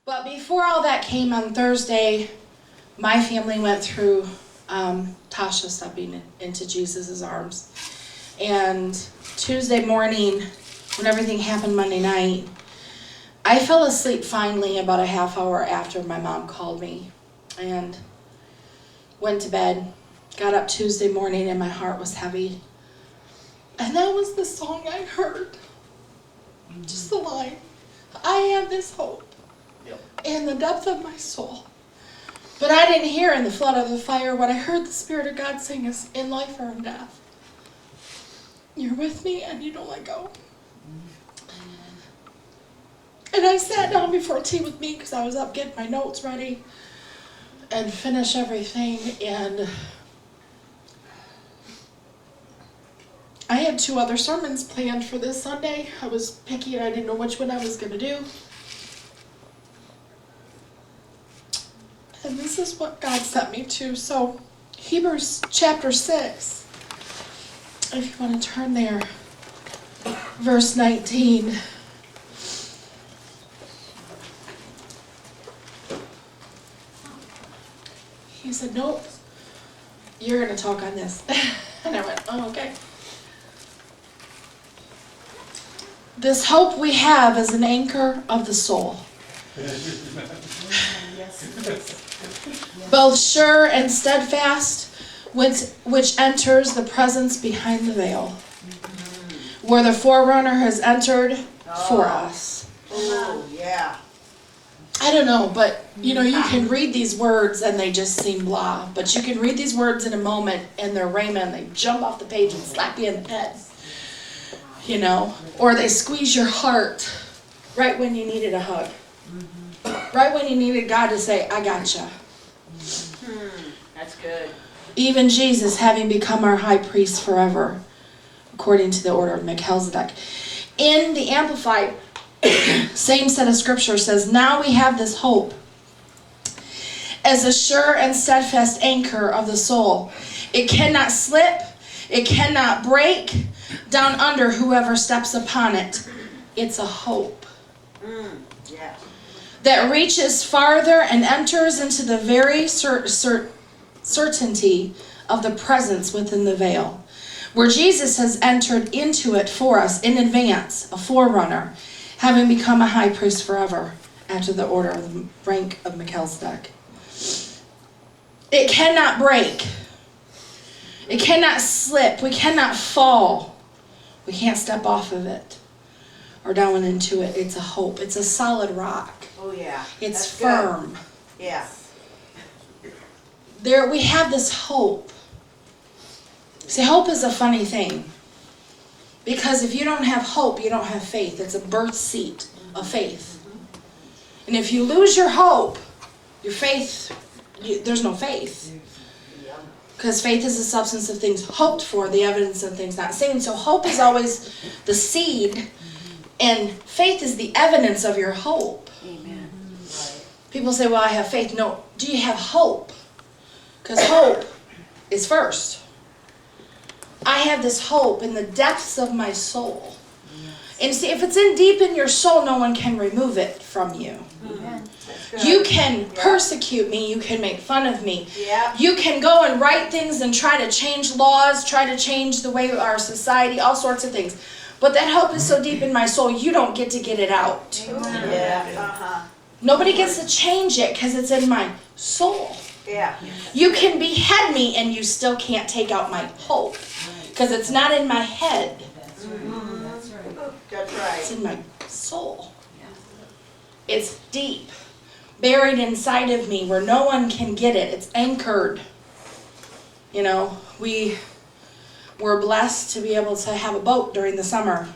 But before all that came on Thursday, my family went through Tasha stepping into Jesus' arms. And Tuesday morning, when everything happened Monday night, I fell asleep finally about a half hour after my mom called me and went to bed. Got up Tuesday morning and my heart was heavy. And that was the song I heard. Just the line, I have this hope in the depth of my soul. But I didn't hear in the flood of the fire what I heard the Spirit of God sing is in life or in death. You're with me and you don't let go. And I sat down before tea with me because I was up getting my notes ready and finish everything. And I had 2 other sermons planned for this Sunday. I was picky and I didn't know which one I was going to do. And this is what God sent me to. So, Hebrews chapter 6, if you want to turn there, verse 19. He said, nope, you're going to talk on this. And I went, oh, okay. This hope we have is an anchor of the soul. Both sure and steadfast, which enters the presence behind the veil, where the forerunner has entered for us. Oh, yeah. I don't know, but you can read these words and they just seem blah. But you can read these words in a moment and they're rhema and they jump off the page and slap you in the head. Or they squeeze your heart right when you needed a hug. Right when you needed God to say, I gotcha. That's good. Even Jesus, having become our high priest forever, according to the order of Melchizedek. In the Amplified, same set of scripture says, now we have this hope as a sure and steadfast anchor of the soul. It cannot slip, it cannot break down under whoever steps upon it. It's a hope. Yeah. That reaches farther and enters into the very certainty of the presence within the veil, where Jesus has entered into it for us in advance, a forerunner, having become a high priest forever, after the order of the rank of Melchizedek. It cannot break. It cannot slip. We cannot fall. We can't step off of it or down into it. It's a hope. It's a solid rock. Oh, yeah. It's That's firm. Good. Yeah. There we have this hope. See, hope is a funny thing. Because if you don't have hope, you don't have faith. It's a birth seat of faith. And if you lose your hope, your faith, there's no faith. Because faith is the substance of things hoped for, the evidence of things not seen. So hope is always the seed, and faith is the evidence of your hope. Amen. People say, well, I have faith. No, do you have hope? Because hope is first. I have this hope in the depths of my soul. And see, if it's in deep in your soul, no one can remove it from you. You can persecute me. You can make fun of me. Yeah. You can go and write things and try to change laws, try to change the way our society, all sorts of things. But that hope is so deep in my soul, you don't get to get it out. Yeah. Nobody gets to change it because it's in my soul. Yeah. You can behead me and you still can't take out my hope because it's not in my head. That's right. It's in my soul. It's deep, buried inside of me where no one can get it. It's anchored. We're blessed to be able to have a boat during the summer.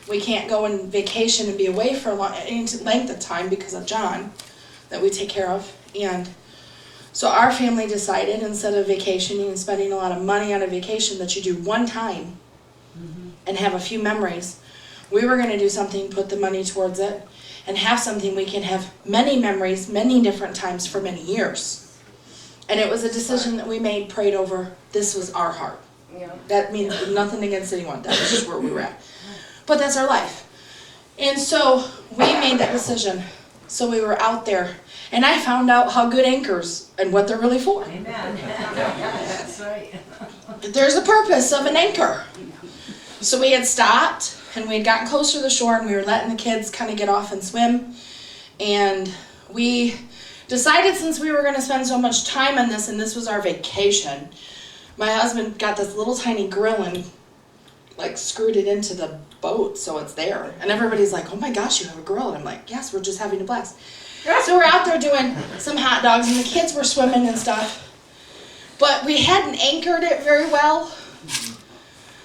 We can't go on vacation and be away for any length of time because of John that we take care of. And so our family decided, instead of vacationing and spending a lot of money on a vacation that you do one time and have a few memories, we were going to do something, put the money towards it, and have something we can have many memories, many different times for many years. And it was a decision that we made, prayed over. This was our heart. That means nothing against anyone. That was just where we were at. But that's our life. And so we made that decision. So we were out there, and I found out how good anchors and what they're really for. Amen. That's right. There's a purpose of an anchor. So we had stopped, and we had gotten closer to the shore, and we were letting the kids kind of get off and swim. And we decided, since we were going to spend so much time on this, and this was our vacation, my husband got this little tiny grill and like screwed it into the boat so it's there. And everybody's like, oh my gosh, you have a grill. And I'm like, yes, we're just having a blast. So we're out there doing some hot dogs, and the kids were swimming and stuff. But we hadn't anchored it very well.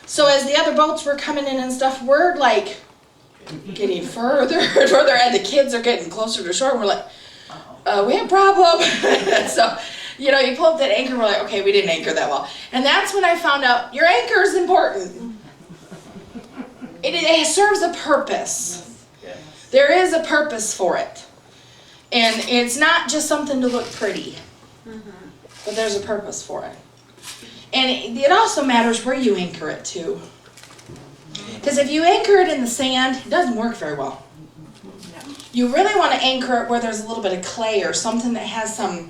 So as the other boats were coming in and stuff, we're like getting further and further, and the kids are getting closer to shore. And we're like, we have a problem. So, you pull up that anchor, we're like, okay, we didn't anchor that well. And that's when I found out your anchor is important. It serves a purpose. There is a purpose for it. And it's not just something to look pretty, but there's a purpose for it. And it also matters where you anchor it to. Because if you anchor it in the sand, it doesn't work very well. You really want to anchor it where there's a little bit of clay or something that has some,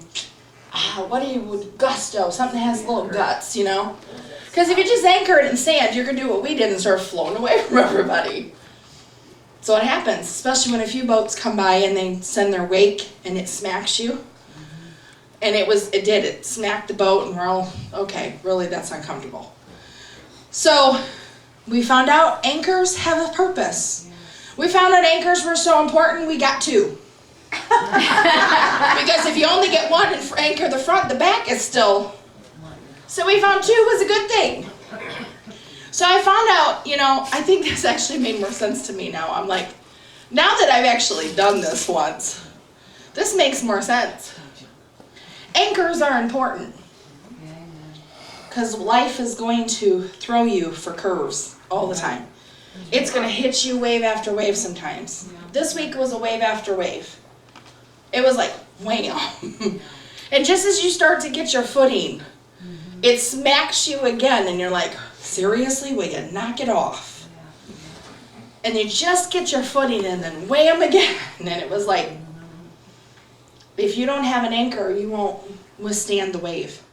gusto, something that has little guts, Because if you just anchor it in sand, you're going to do what we did and start floating away from everybody. So it happens, especially when a few boats come by and they send their wake and it smacks you. And it smacked the boat, and we're all, okay, really, that's uncomfortable. So we found out anchors have a purpose. We found out anchors were so important, we got two. Because if you only get one and anchor the front, the back is still. So we found two was a good thing. So I found out, I think this actually made more sense to me now. I'm like, now that I've actually done this once, this makes more sense. Anchors are important. Because life is going to throw you for curves all the time. It's going to hit you wave after wave sometimes. This week was a wave after wave. It was like, wham. And just as you start to get your footing, it smacks you again, and you're like, seriously, will you knock it off? And you just get your footing, and then wham again. And it was like, if you don't have an anchor, you won't withstand the wave.